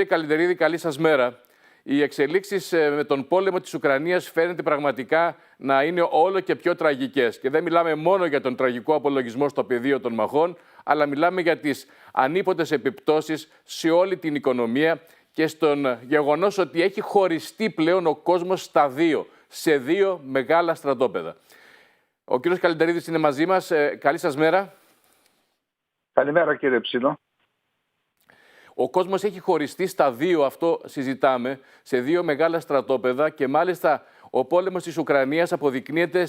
Κύριε Καλεντερίδη, καλή σας μέρα. Οι εξελίξεις με τον πόλεμο της Ουκρανίας φαίνεται πραγματικά να είναι όλο και πιο τραγικές. Και δεν μιλάμε μόνο για τον τραγικό απολογισμό στο πεδίο των μαχών, αλλά μιλάμε για τις ανίποτες επιπτώσεις σε όλη την οικονομία και στον γεγονός ότι έχει χωριστεί πλέον ο κόσμος στα δύο, σε δύο μεγάλα στρατόπεδα. Ο κύριος Καλεντερίδης είναι μαζί μας. Καλή σας μέρα. Καλημέρα κύριε Ψήνο. Ο κόσμος έχει χωριστεί στα δύο, αυτό συζητάμε, σε δύο μεγάλα στρατόπεδα και μάλιστα ο πόλεμος της Ουκρανίας αποδεικνύεται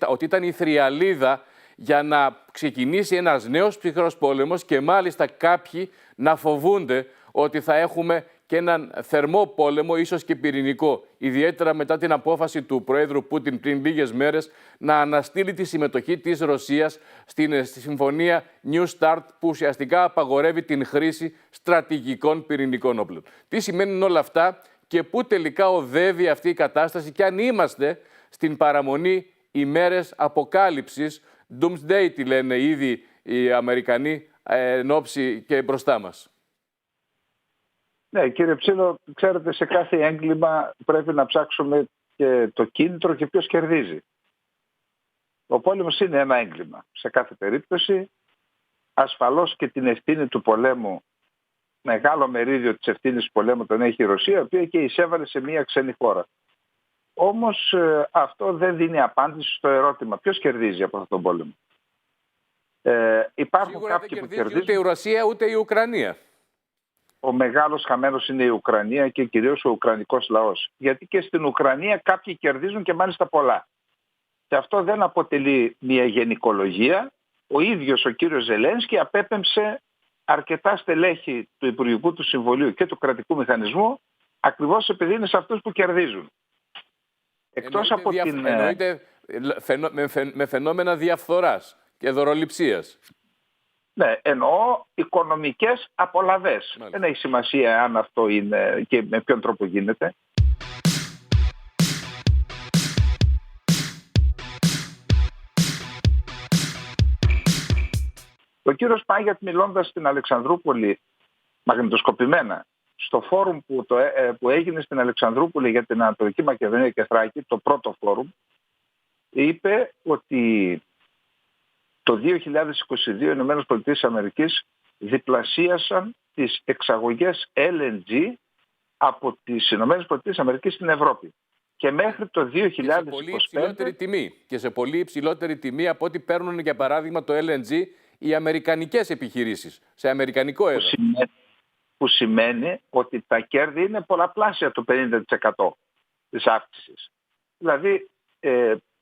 ότι ήταν η θριαλίδα για να ξεκινήσει ένας νέος ψυχρός πόλεμος και μάλιστα κάποιοι να φοβούνται ότι θα έχουμε και έναν θερμό πόλεμο, ίσως και πυρηνικό, ιδιαίτερα μετά την απόφαση του Προέδρου Πούτιν πριν λίγες μέρες να αναστείλει τη συμμετοχή της Ρωσίας στη συμφωνία New START που ουσιαστικά απαγορεύει την χρήση στρατηγικών πυρηνικών όπλων. Τι σημαίνουν όλα αυτά και πού τελικά οδεύει αυτή η κατάσταση και αν είμαστε στην παραμονή ημέρες αποκάλυψης, Doomsday τη λένε ήδη οι Αμερικανοί εν ώψη και μπροστά μας. Ναι, κύριε Ψήλο, ξέρετε, σε κάθε έγκλημα πρέπει να ψάξουμε και το κίνητρο και ποιος κερδίζει. Ο πόλεμος είναι ένα έγκλημα. Σε κάθε περίπτωση, ασφαλώς και την ευθύνη του πολέμου, μεγάλο μερίδιο της ευθύνης του πολέμου τον έχει η Ρωσία, η οποία και εισέβαλε σε μια ξένη χώρα. Όμως αυτό δεν δίνει απάντηση στο ερώτημα ποιος κερδίζει από αυτόν τον πόλεμο. Υπάρχουν σίγουρα κάποιοι δεν που κερδίζει κερδίζουν. ούτε η Ρωσία ούτε η Ουκρανία. Ο μεγάλος χαμένος είναι η Ουκρανία και κυρίως ο ουκρανικός λαός. Γιατί και στην Ουκρανία κάποιοι κερδίζουν και μάλιστα πολλά. Και αυτό δεν αποτελεί μια γενικολογία. Ο ίδιος ο κύριος Ζελένσκι απέπεμψε αρκετά στελέχη του Υπουργικού του Συμβουλίου και του Κρατικού Μηχανισμού ακριβώς επειδή είναι σε αυτούς που κερδίζουν. Εκτός από την... Εννοείται με φαινόμενα διαφθοράς και δωροληψίας. Ναι, εννοώ οικονομικές απολαβές. Μάλιστα. Δεν έχει σημασία αν αυτό είναι και με ποιον τρόπο γίνεται. Ο κύριος Πάγιατ, μιλώντας στην Αλεξανδρούπολη μαγνητοσκοπημένα στο φόρουμ που έγινε στην Αλεξανδρούπολη για την Ανατολική Μακεδονία και Θράκη, το πρώτο φόρουμ, είπε ότι το 2022 οι ΗΠΑ διπλασίασαν τις εξαγωγές LNG από τις ΗΠΑ στην Ευρώπη. Και μέχρι το 2025... Και σε πολύ υψηλότερη τιμή. Και σε πολύ υψηλότερη τιμή από ό,τι παίρνουν για παράδειγμα το LNG οι αμερικανικές επιχειρήσεις, σε αμερικανικό έδαφος. Που σημαίνει ότι τα κέρδη είναι πολλαπλάσια του 50% της αύξησης. Δηλαδή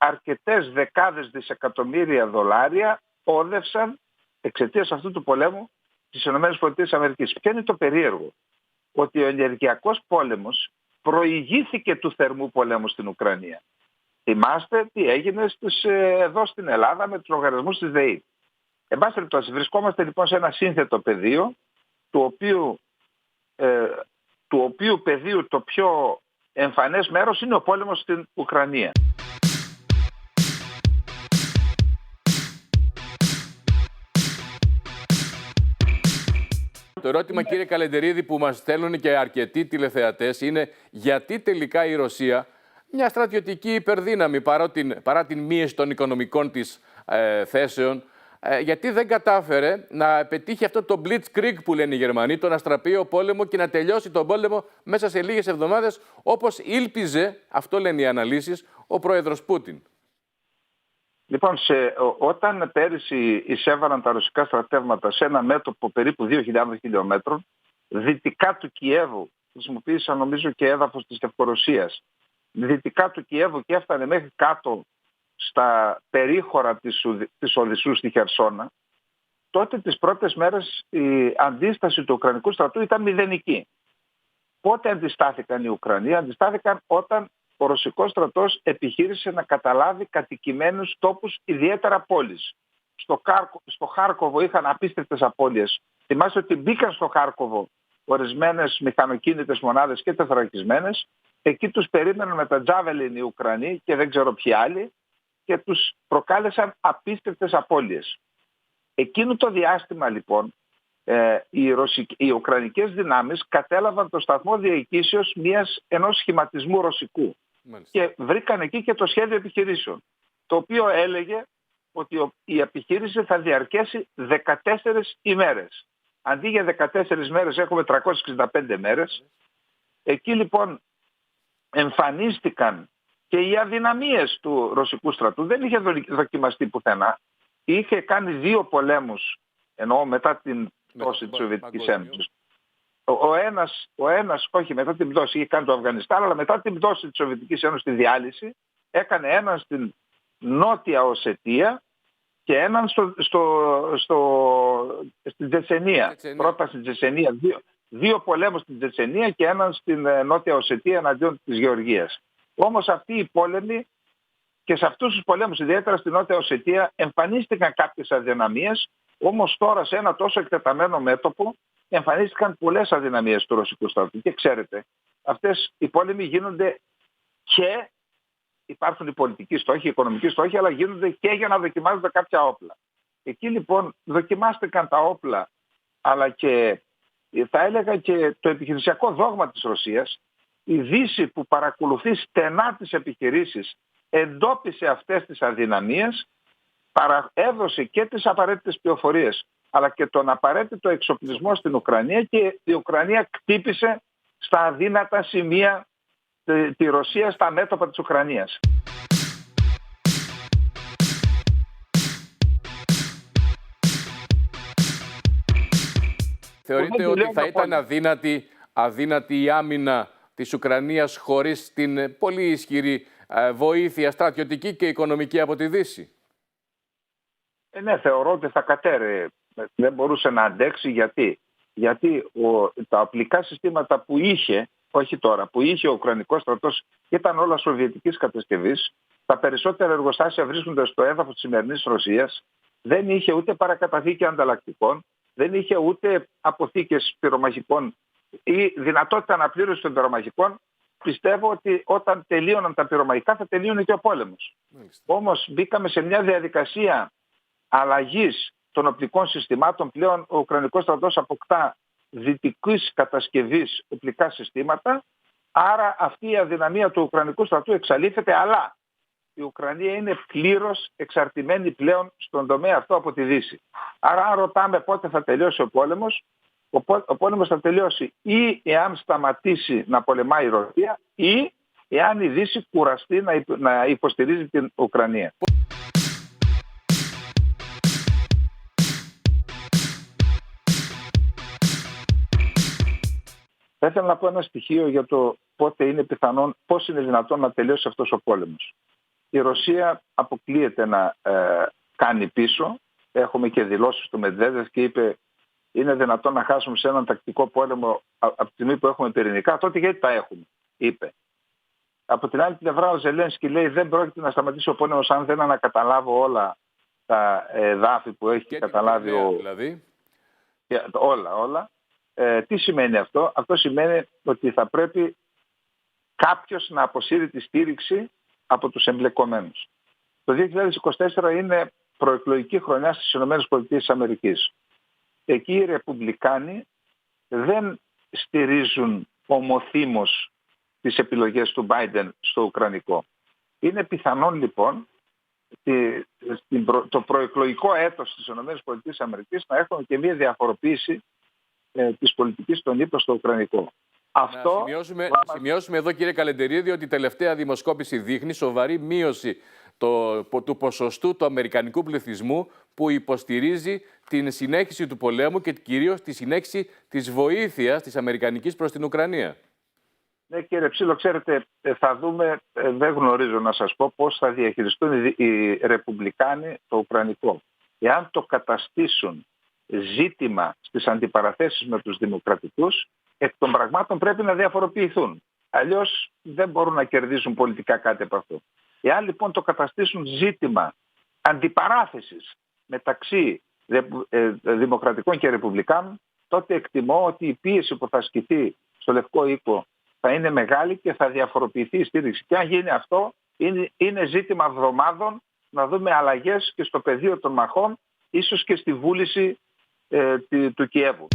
αρκετές δεκάδες δισεκατομμύρια δολάρια όδευσαν εξαιτίας αυτού του πολέμου στις ΗΠΑ. Ποιο είναι το περίεργο? Ότι ο ενεργειακός πόλεμος προηγήθηκε του θερμού πολέμου στην Ουκρανία. Θυμάστε τι έγινε εδώ στην Ελλάδα με τους λογαριασμούς της ΔΕΗ. Εν πάση περιπτώσει, βρισκόμαστε λοιπόν σε ένα σύνθετο πεδίο, του οποίου πεδίου το πιο εμφανές μέρος είναι ο πόλεμος στην Ουκρανία. Το ερώτημα, κύριε Καλεντερίδη, που μας στέλνουν και αρκετοί τηλεθεατές είναι γιατί τελικά η Ρωσία, μια στρατιωτική υπερδύναμη παρά την μείωση των οικονομικών της θέσεων, γιατί δεν κατάφερε να πετύχει αυτό το Blitzkrieg που λένε οι Γερμανοί, το να στραπεί ο πόλεμο και να τελειώσει τον πόλεμο μέσα σε λίγες εβδομάδες, όπως ήλπιζε, αυτό λένε οι αναλύσεις, ο πρόεδρος Πούτιν. Λοιπόν, όταν πέρυσι εισέβαλαν τα ρωσικά στρατεύματα σε ένα μέτωπο περίπου 2.000 χιλιόμετρων, δυτικά του Κιέβου, χρησιμοποίησαν νομίζω και έδαφος της Λευκορωσίας, δυτικά του Κιέβου και έφτανε μέχρι κάτω στα περίχωρα της Οδυσσού στη Χερσόνα, τότε τις πρώτες μέρες η αντίσταση του Ουκρανικού στρατού ήταν μηδενική. Πότε αντιστάθηκαν οι Ουκρανοί? Αντιστάθηκαν όταν ο ρωσικός στρατός επιχείρησε να καταλάβει κατοικημένους τόπους, ιδιαίτερα πόλεις. Στο Χάρκοβο είχαν απίστευτες απώλειες. Θυμάστε ότι μπήκαν στο Χάρκοβο ορισμένες μηχανοκίνητες μονάδες και τεθωρακισμένες. Εκεί τους περίμεναν με τα Τζάβελιν οι Ουκρανοί και δεν ξέρω ποιοι άλλοι και τους προκάλεσαν απίστευτες απώλειες. Εκείνο το διάστημα λοιπόν οι ουκρανικές δυνάμεις κατέλαβαν το σταθμό διοικήσεως ενός σχηματισμού ρωσικού. Μάλιστα. Και βρήκαν εκεί και το σχέδιο επιχειρήσεων, το οποίο έλεγε ότι η επιχείρηση θα διαρκέσει 14 ημέρες. Αντί για 14 μέρες έχουμε 365 μέρες. Εκεί λοιπόν εμφανίστηκαν και οι αδυναμίες του ρωσικού στρατού. Δεν είχε δοκιμαστεί πουθενά. Είχε κάνει 2 πολέμους, εννοώ μετά την πτώση της Σοβιετικής Ένωσης. Ο ένας, όχι μετά την πτώση, είχε κάνει το Αφγανιστάν, αλλά μετά την πτώση της Σοβιετικής Ένωσης, τη διάλυση, έκανε έναν στην Νότια Οσετία και έναν στην Τσετσενία. Πρώτα στην Τσετσενία, 2 πολέμους στην Τσετσενία και έναν στην Νότια Οσετία εναντίον της Γεωργίας. Όμως αυτοί οι πόλεμοι και σε αυτούς τους πολέμους, ιδιαίτερα στην Νότια Οσετία, εμφανίστηκαν κάποιες αδυναμίες, όμως τώρα σε ένα τόσο εκτεταμένο μέτωπο εμφανίστηκαν πολλές αδυναμίες του ρωσικού στρατού. Και ξέρετε, αυτές οι πόλεμοι γίνονται και υπάρχουν οι πολιτικοί στόχοι, οι οικονομικοί στόχοι, αλλά γίνονται και για να δοκιμάζονται κάποια όπλα. Εκεί λοιπόν δοκιμάστηκαν τα όπλα, αλλά και θα έλεγα και το επιχειρησιακό δόγμα της Ρωσίας. Η Δύση που παρακολουθεί στενά τις επιχειρήσεις εντόπισε αυτές τις αδυναμίες, έδωσε και τις απαραίτητες πληροφορίες, αλλά και τον απαραίτητο εξοπλισμό στην Ουκρανία, και η Ουκρανία κτύπησε στα αδύνατα σημεία τη Ρωσία στα μέτωπα της Ουκρανίας. Θεωρείτε ότι θα ήταν αδύνατη η άμυνα της Ουκρανίας χωρίς την πολύ ισχυρή βοήθεια στρατιωτική και οικονομική από τη Δύση? Ναι, θεωρώ ότι θα κατέρε. Δεν μπορούσε να αντέξει. Γιατί τα οπλικά συστήματα που είχε, όχι τώρα, που είχε ο Ουκρανικός στρατός, ήταν όλα σοβιετικής κατασκευής. Τα περισσότερα εργοστάσια βρίσκονται στο έδαφος της σημερινής Ρωσίας. Δεν είχε ούτε παρακαταθήκη ανταλλακτικών, δεν είχε ούτε αποθήκες πυρομαχικών ή δυνατότητα αναπλήρωσης των πυρομαχικών. Πιστεύω ότι όταν τελείωναν τα πυρομαχικά θα τελείωνε και ο πόλεμος. Όμως μπήκαμε σε μια διαδικασία αλλαγής των οπλικών συστημάτων. Πλέον ο Ουκρανικός στρατός αποκτά δυτικής κατασκευής οπλικά συστήματα, άρα αυτή η αδυναμία του Ουκρανικού στρατού εξαλείφεται, αλλά η Ουκρανία είναι πλήρως εξαρτημένη πλέον στον τομέα αυτό από τη Δύση. Άρα αν ρωτάμε πότε θα τελειώσει ο πόλεμος, ο πόλεμος θα τελειώσει ή εάν σταματήσει να πολεμάει η Ρωσία, ή εάν η Δύση κουραστεί να υποστηρίζει την Ουκρανία. Θα ήθελα να πω ένα στοιχείο για το πότε είναι πιθανόν, πώς είναι δυνατόν να τελειώσει αυτός ο πόλεμος. Η Ρωσία αποκλείεται να κάνει πίσω. Έχουμε και δηλώσεις του Μεντβέντεφ και είπε είναι δυνατόν να χάσουμε σε έναν τακτικό πόλεμο από τη στιγμή που έχουμε πυρηνικά, τότε γιατί τα έχουμε, είπε. Από την άλλη πλευρά ο Ζελένσκι λέει δεν πρόκειται να σταματήσει ο πόλεμος αν δεν ανακαταλάβω όλα τα εδάφη που έχει και καταλάβει δηλαδή. Όλα. Τι σημαίνει αυτό? Αυτό σημαίνει ότι θα πρέπει κάποιος να αποσύρει τη στήριξη από τους εμπλεκομένους. Το 2024 είναι προεκλογική χρονιά στις ΗΠΑ. Εκεί οι Ρεπουμπλικάνοι δεν στηρίζουν ομοθύμως τις επιλογές του Biden στο Ουκρανικό. Είναι πιθανόν λοιπόν το προεκλογικό έτος στις ΗΠΑ να έχουμε και μια διαφοροποίηση της πολιτικής των ΗΠΑ στο Ουκρανικό. Αυτό... σημειώσουμε εδώ, κύριε Καλεντερίδη, ότι η τελευταία δημοσκόπηση δείχνει σοβαρή μείωση του ποσοστού του αμερικανικού πληθυσμού που υποστηρίζει την συνέχιση του πολέμου και κυρίως τη συνέχιση της βοήθειας της αμερικανικής προς την Ουκρανία. Ναι, κύριε Ψήλο, ξέρετε, θα δούμε, δεν γνωρίζω να σας πω πώς θα διαχειριστούν οι Ρεπουμπλικάνοι το Ουκρανικό. Εάν το καταστήσουν ζήτημα στις αντιπαραθέσεις με τους Δημοκρατικούς, εκ των πραγμάτων πρέπει να διαφοροποιηθούν. Αλλιώς δεν μπορούν να κερδίσουν πολιτικά κάτι από αυτό. Εάν λοιπόν το καταστήσουν ζήτημα αντιπαράθεσης μεταξύ Δημοκρατικών και Ρεπουμπλικάνων, τότε εκτιμώ ότι η πίεση που θα ασκηθεί στο Λευκό Οίκο θα είναι μεγάλη και θα διαφοροποιηθεί η στήριξη. Και αν γίνει αυτό, είναι ζήτημα εβδομάδων να δούμε αλλαγές και στο πεδίο των μαχών, ίσως και στη βούληση του Κιέβου.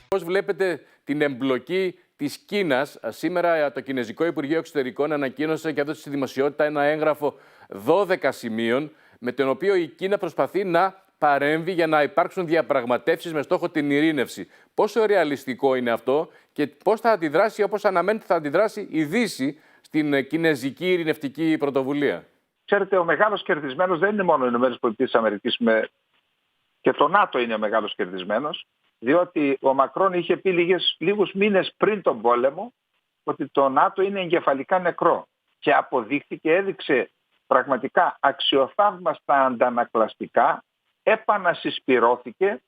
Πώς βλέπετε την εμπλοκή της Κίνας? Σήμερα το Κινέζικο Υπουργείο Εξωτερικών ανακοίνωσε και έδωσε στη δημοσιότητα ένα έγγραφο 12 σημείων με τον οποίο η Κίνα προσπαθεί να παρέμβει για να υπάρξουν διαπραγματεύσεις με στόχο την ειρήνευση. Πόσο ρεαλιστικό είναι αυτό και πώς θα αντιδράσει, όπως αναμένεται θα αντιδράσει η Δύση στην κινέζικη ειρηνευτική πρωτοβουλία? Ξέρετε, ο μεγάλος κερδισμένος δεν είναι μόνο οι ΗΠΑ και το ΝΑΤΟ είναι ο μεγάλος κερδισμένος, διότι ο Μακρόν είχε πει λίγους μήνες πριν τον πόλεμο ότι το ΝΑΤΟ είναι εγκεφαλικά νεκρό και αποδείχθηκε, έδειξε πραγματικά αξιοθαύμαστα αντανακλαστικά, επανασυσπυρώθηκε,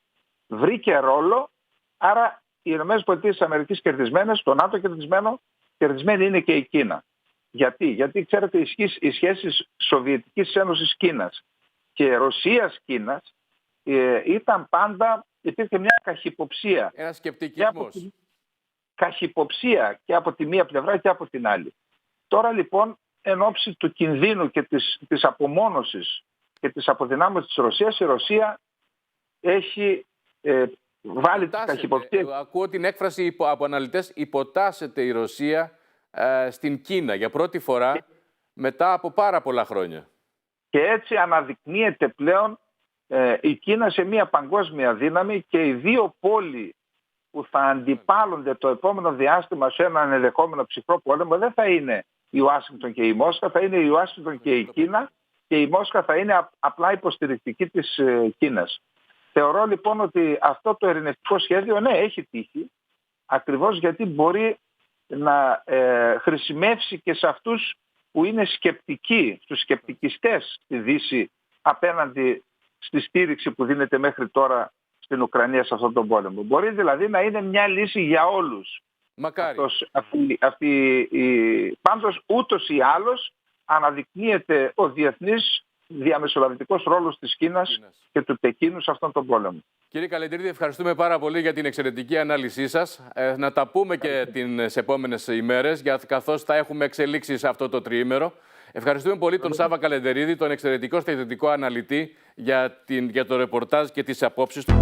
βρήκε ρόλο, άρα οι ΗΠΑ κερδισμένες, το ΝΑΤΟ κερδισμένη είναι και η Κίνα. Γιατί ξέρετε, οι σχέσεις Σοβιετικής Ένωσης Κίνας και Ρωσίας Κίνας ήταν πάντα, υπήρχε μια καχυποψία. Ένα σκεπτικισμός. Καχυποψία και από τη μία πλευρά και από την άλλη. Τώρα λοιπόν, εν ώψη του κινδύνου και της απομόνωσης και της αποδυνάμωσης της Ρωσίας, η Ρωσία έχει βάλει τις καχυποψίες. Ακούω την έκφραση από αναλυτές, υποτάσσεται η Ρωσία στην Κίνα για πρώτη φορά μετά από πάρα πολλά χρόνια. Και έτσι αναδεικνύεται πλέον η Κίνα σε μια παγκόσμια δύναμη και οι δύο πόλοι που θα αντιπάλλονται το επόμενο διάστημα σε έναν ενδεχόμενο ψυχρό πόλεμο δεν θα είναι η Ουάσιγκτον και η Μόσχα, θα είναι η Ουάσιγκτον και η Κίνα και η Μόσχα θα είναι απλά υποστηρικτική της Κίνας. Θεωρώ λοιπόν ότι αυτό το ειρηνευτικό σχέδιο ναι έχει τύχει ακριβώς γιατί μπορεί να χρησιμεύσει και σε αυτούς που είναι σκεπτικοί, στους σκεπτικιστές στη Δύση απέναντι στη στήριξη που δίνεται μέχρι τώρα στην Ουκρανία σε αυτόν τον πόλεμο. Μπορεί δηλαδή να είναι μια λύση για όλους. Μακάρι. Πάντως ούτως ή άλλως αναδεικνύεται ο διεθνής διαμεσολαβητικός ρόλος της Κίνας και του Πεκίνου σε αυτόν τον πόλεμο. Κύριε Καλεντρίδη, ευχαριστούμε πάρα πολύ για την εξαιρετική ανάλυση σας. Να τα πούμε και τις επόμενες ημέρες, καθώς θα έχουμε εξελίξεις αυτό το τριήμερο. Ευχαριστούμε πολύ τον Σάβα Καλεντερίδη, τον εξαιρετικό στρατιωτικό αναλυτή, για το ρεπορτάζ και τις απόψεις του.